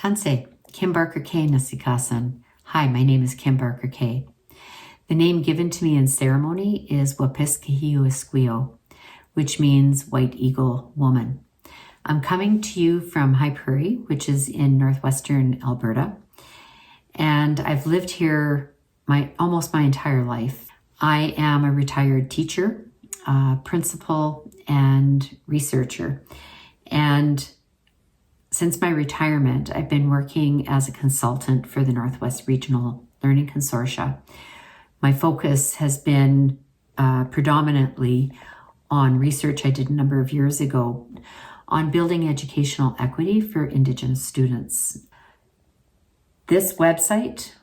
Tanse, Kim Barker K. Nasikasan. Hi, my name is Kim Barker K. The name given to me in ceremony is Wapiskahio Esquio, which means White Eagle Woman. I'm coming to you from High Prairie, which is in northwestern Alberta, and I've lived here almost my entire life. I am a retired teacher, principal, and researcher, and since my retirement, I've been working as a consultant for the Northwest Regional Learning Consortia. My focus has been predominantly on research I did a number of years ago on building educational equity for Indigenous students. This website,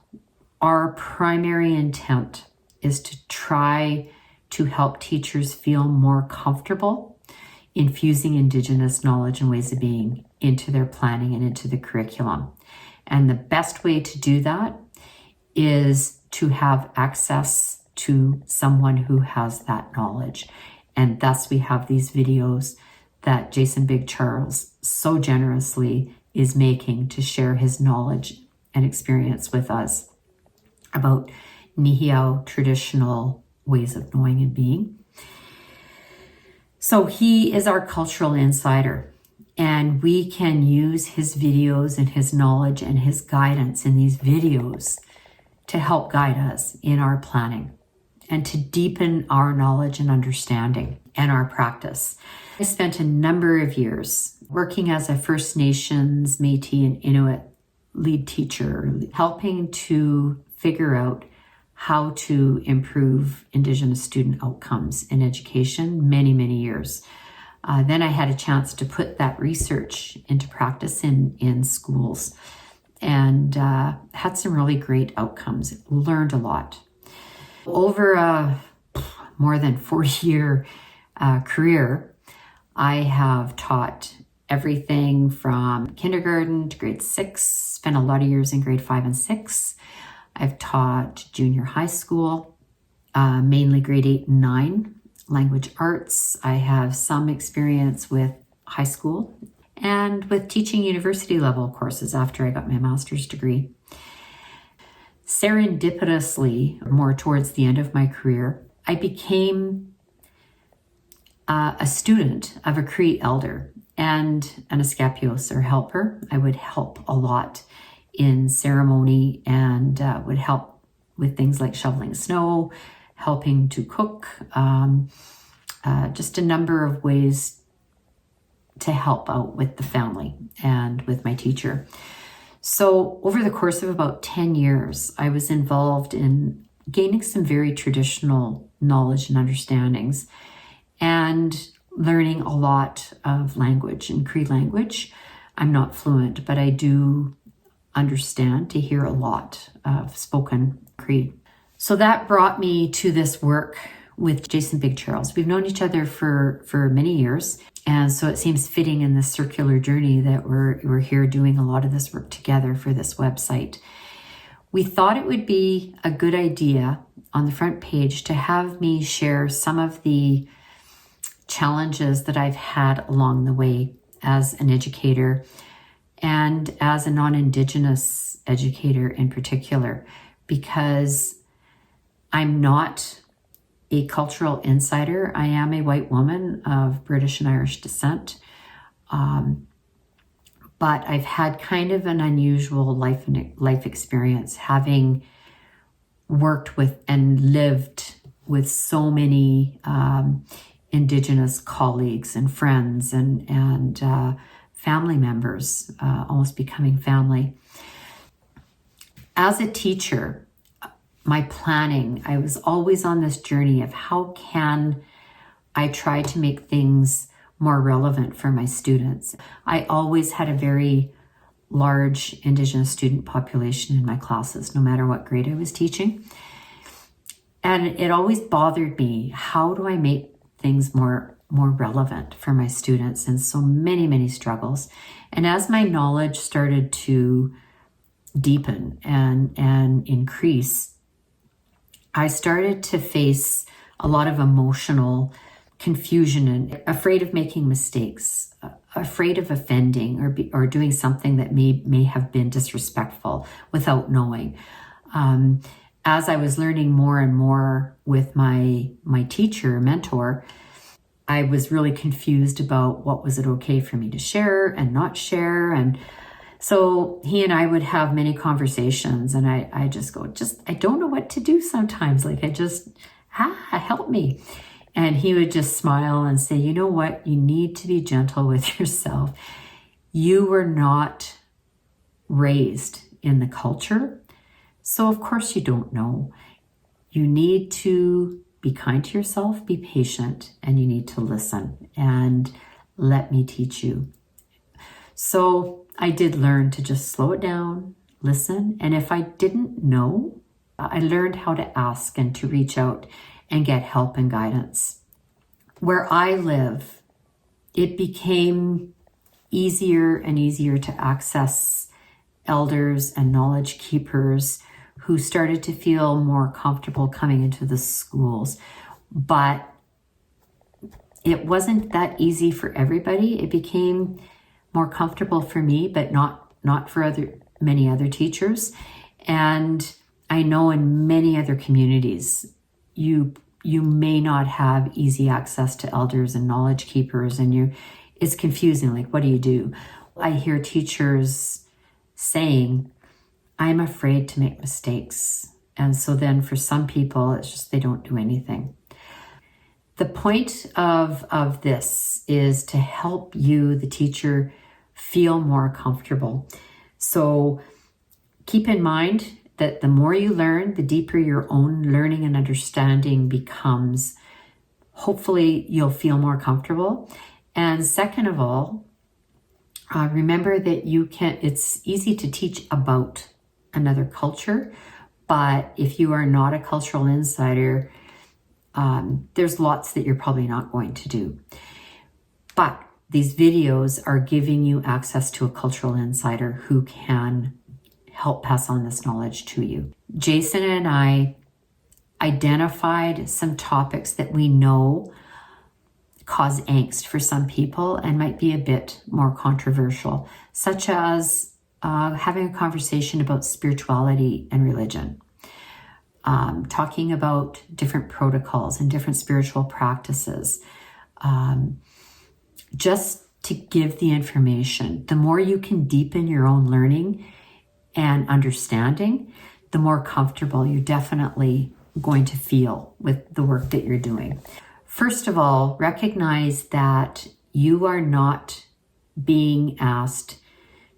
our primary intent is to try to help teachers feel more comfortable infusing Indigenous knowledge and ways of being into their planning and into the curriculum. And the best way to do that is to have access to someone who has that knowledge. And thus we have these videos that Jason Big Charles so generously is making to share his knowledge and experience with us about Nihiau traditional ways of knowing and being. So he is our cultural insider, and we can use his videos and his knowledge and his guidance in these videos to help guide us in our planning and to deepen our knowledge and understanding and our practice. I spent a number of years working as a First Nations, Métis, and Inuit lead teacher, helping to figure out how to improve Indigenous student outcomes in education many, many years. Then I had a chance to put that research into practice in schools and had some really great outcomes, learned a lot. Over a more than 40-year career, I have taught everything from kindergarten to grade 6, spent a lot of years in grade 5 and 6. I've taught junior high school, mainly grade 8 and 9, language arts. I have some experience with high school and with teaching university level courses after I got my master's degree. Serendipitously, more towards the end of my career, I became a student of a Cree elder and an Escapios or helper. I would help a lot in ceremony and would help with things like shoveling snow, helping to cook, just a number of ways to help out with the family and with my teacher. So over the course of about 10 years, I was involved in gaining some very traditional knowledge and understandings and learning a lot of language and Cree language. I'm not fluent, but I do understand to hear a lot of spoken Cree. So that brought me to this work with Jason Big Charles. We've known each other for many years, and so it seems fitting in this circular journey that we're here doing a lot of this work together for this website. We thought it would be a good idea on the front page to have me share some of the challenges that I've had along the way as an educator and as a non-Indigenous educator in particular, because I'm not a cultural insider. I am a white woman of British and Irish descent, but I've had kind of an unusual life experience, having worked with and lived with so many Indigenous colleagues and friends and family members, almost becoming family. As a teacher, my planning, I was always on this journey of how can I try to make things more relevant for my students. I always had a very large Indigenous student population in my classes, no matter what grade I was teaching. And it always bothered me, how do I make things more relevant for my students, and so many struggles. And as my knowledge started to deepen and increase, I started to face a lot of emotional confusion and afraid of making mistakes, afraid of offending or doing something that may have been disrespectful without knowing. As I was learning more and more with my mentor, I was really confused about what was it okay for me to share and not share. And so he and I would have many conversations, and I just go, I don't know what to do sometimes. Like help me. And he would just smile and say, you know what? You need to be gentle with yourself. You were not raised in the culture, so of course you don't know. You need to be kind to yourself, be patient, and you need to listen and let me teach you. So I did learn to just slow it down, listen, and if I didn't know, I learned how to ask and to reach out and get help and guidance. Where I live, it became easier and easier to access elders and knowledge keepers who started to feel more comfortable coming into the schools. But it wasn't that easy for everybody. It became more comfortable for me, but not for many other teachers. And I know in many other communities, you may not have easy access to elders and knowledge keepers, and it's confusing. Like, what do you do? I hear teachers saying, I'm afraid to make mistakes. And so then for some people, it's just they don't do anything. The point of this is to help you, the teacher, feel more comfortable. So keep in mind that the more you learn, the deeper your own learning and understanding becomes. Hopefully you'll feel more comfortable. And second of all, remember that it's easy to teach about another culture, but if you are not a cultural insider, there's lots that you're probably not going to do. But these videos are giving you access to a cultural insider who can help pass on this knowledge to you. Jason and I identified some topics that we know cause angst for some people and might be a bit more controversial, such as having a conversation about spirituality and religion, talking about different protocols and different spiritual practices, just to give the information. The more you can deepen your own learning and understanding, the more comfortable you're definitely going to feel with the work that you're doing. First of all, recognize that you are not being asked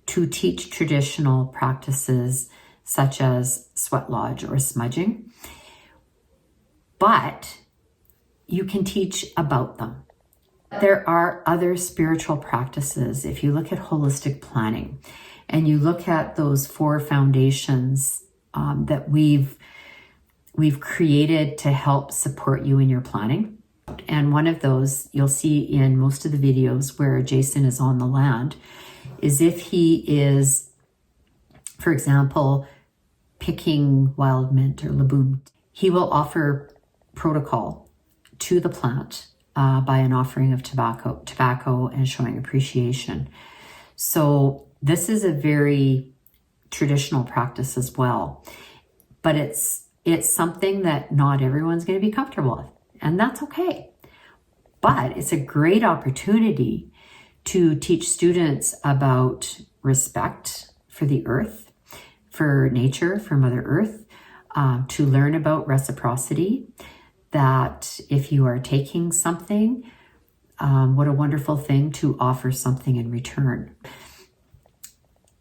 to teach traditional practices such as sweat lodge or smudging, but you can teach about them. There are other spiritual practices. If you look at holistic planning and you look at those 4 foundations that we've created to help support you in your planning. And one of those you'll see in most of the videos where Jason is on the land is if he is, for example, picking wild mint or laboon, he will offer protocol to the plant by an offering of tobacco and showing appreciation. So this is a very traditional practice as well, but it's something that not everyone's going to be comfortable with, and that's okay. But it's a great opportunity to teach students about respect for the earth, for nature, for Mother Earth, to learn about reciprocity, that if you are taking something, what a wonderful thing to offer something in return.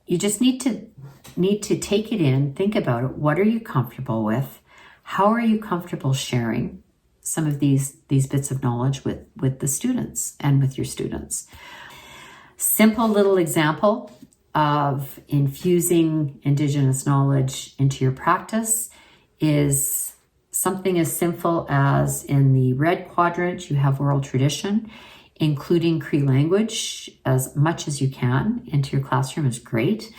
You just need to take it in, think about it. What are you comfortable with? How are you comfortable sharing some of these bits of knowledge with the students and with your students? Simple little example of infusing Indigenous knowledge into your practice is something as simple as in the red quadrant, you have oral tradition, including Cree language as much as you can into your classroom is great.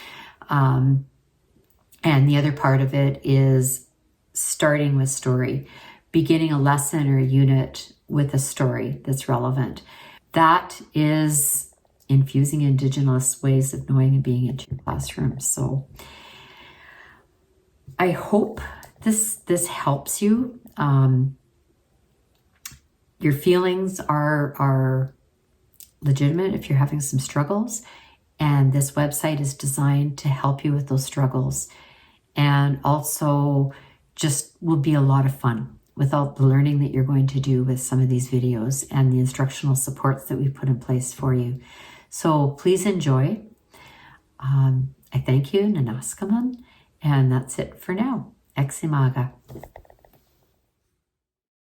And the other part of it is starting with story, beginning a lesson or a unit with a story that's relevant. That is infusing Indigenous ways of knowing and being into your classroom. So I hope this helps you. Your feelings are legitimate if you're having some struggles, and this website is designed to help you with those struggles, and also just will be a lot of fun with all the learning that you're going to do with some of these videos and the instructional supports that we've put in place for you. So please enjoy. I thank you, Nanaskaman, and that's it for now. Eximaga.